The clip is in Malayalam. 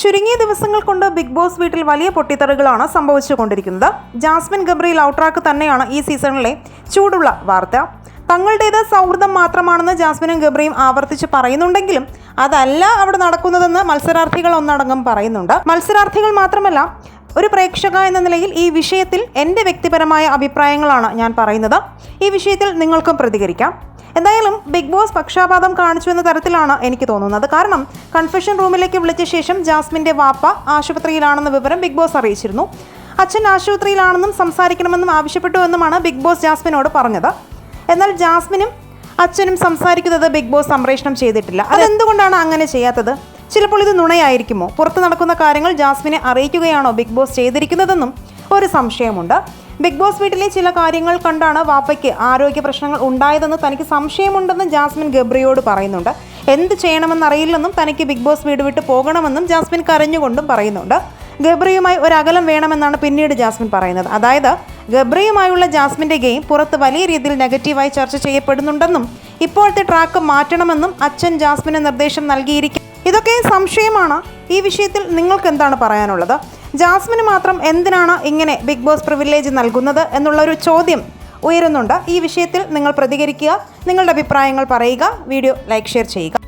ചുരുങ്ങിയ ദിവസങ്ങൾ കൊണ്ട് ബിഗ് ബോസ് വീട്ടിൽ വലിയ പൊട്ടിത്തെറികളാണ് സംഭവിച്ചുകൊണ്ടിരിക്കുന്നത്. ജാസ്മിൻ ഗബ്രിയിൽ ഔട്ട്രാക്ക് തന്നെയാണ് ഈ സീസണിലെ ചൂടുള്ള വാർത്ത. തങ്ങളുടേത് സൗഹൃദം മാത്രമാണെന്ന് ജാസ്മിനും ഗബ്രിയും ആവർത്തിച്ച് പറയുന്നുണ്ടെങ്കിലും അതല്ല അവിടെ നടക്കുന്നതെന്ന് മത്സരാർത്ഥികൾ ഒന്നടങ്കം പറയുന്നുണ്ട്. മത്സരാർത്ഥികൾ മാത്രമല്ല, ഒരു പ്രേക്ഷക എന്ന നിലയിൽ ഈ വിഷയത്തിൽ എൻ്റെ വ്യക്തിപരമായ അഭിപ്രായങ്ങളാണ് ഞാൻ പറയുന്നത്. ഈ വിഷയത്തിൽ നിങ്ങൾക്കും പ്രതികരിക്കാം. എന്തായാലും ബിഗ് ബോസ് പക്ഷാപാതം കാണിച്ചു എന്ന തരത്തിലാണ് എനിക്ക് തോന്നുന്നത്. കാരണം കൺഫെഷൻ റൂമിലേക്ക് വിളിച്ച ശേഷം ജാസ്മിൻ്റെ വാപ്പ ആശുപത്രിയിലാണെന്ന വിവരം ബിഗ് ബോസ് അറിയിച്ചിരുന്നു. അച്ഛൻ ആശുപത്രിയിലാണെന്നും സംസാരിക്കണമെന്നും ആവശ്യപ്പെട്ടു എന്നുമാണ് ബിഗ് ബോസ് ജാസ്മിനോട് പറഞ്ഞത്. എന്നാൽ ജാസ്മിനും അച്ഛനും സംസാരിക്കുന്നത് ബിഗ് ബോസ് സംപ്രേഷണം ചെയ്തിട്ടില്ല. അതെന്തുകൊണ്ടാണ് അങ്ങനെ ചെയ്യാത്തത്? ചിലപ്പോൾ ഇത് നുണയായിരിക്കുമോ? പുറത്ത് നടക്കുന്ന കാര്യങ്ങൾ ജാസ്മിനെ അറിയിക്കുകയാണോ ബിഗ് ബോസ് ചെയ്തിരിക്കുന്നതെന്നും ഒരു സംശയമുണ്ട്. ബിഗ് ബോസ് വീട്ടിലെ ചില കാര്യങ്ങൾ കണ്ടാണ് വാപ്പയ്ക്ക് ആരോഗ്യ പ്രശ്നങ്ങൾ ഉണ്ടായതെന്ന് തനിക്ക് സംശയമുണ്ടെന്ന് ജാസ്മിൻ ഗബ്രിയോട് പറയുന്നുണ്ട്. എന്ത് ചെയ്യണമെന്നറിയില്ലെന്നും തനിക്ക് ബിഗ് ബോസ് വീട് വിട്ട് പോകണമെന്നും ജാസ്മിൻ കരഞ്ഞുകൊണ്ടും പറയുന്നുണ്ട്. ഗബ്രിയുമായി ഒരു അകലം വേണമെന്നാണ് പിന്നീട് ജാസ്മിൻ പറയുന്നത്. അതായത് ഗബ്രിയുമായുള്ള ജാസ്മിൻ്റെ ഗെയിം പുറത്ത് വലിയ രീതിയിൽ നെഗറ്റീവായി ചർച്ച ചെയ്യപ്പെടുന്നുണ്ടെന്നും ഇപ്പോഴത്തെ ട്രാക്ക് മാറ്റണമെന്നും അച്ഛൻ ജാസ്മിന് നിർദ്ദേശം നൽകിയിരിക്കും. ഇതൊക്കെ സംശയമാണ്. ഈ വിഷയത്തിൽ നിങ്ങൾക്ക് എന്താണ് പറയാനുള്ളത്? ജാസ്മിന് മാത്രം എന്തിനാണ് ഇങ്ങനെ ബിഗ് ബോസ് പ്രിവിലേജ് നൽകുന്നത് എന്നുള്ളൊരു ചോദ്യം ഉയരുന്നുണ്ട്. ഈ വിഷയത്തിൽ നിങ്ങൾ പ്രതികരിക്കുക, നിങ്ങളുടെ അഭിപ്രായങ്ങൾ പറയുക, വീഡിയോ ലൈക്ക് ഷെയർ ചെയ്യുക.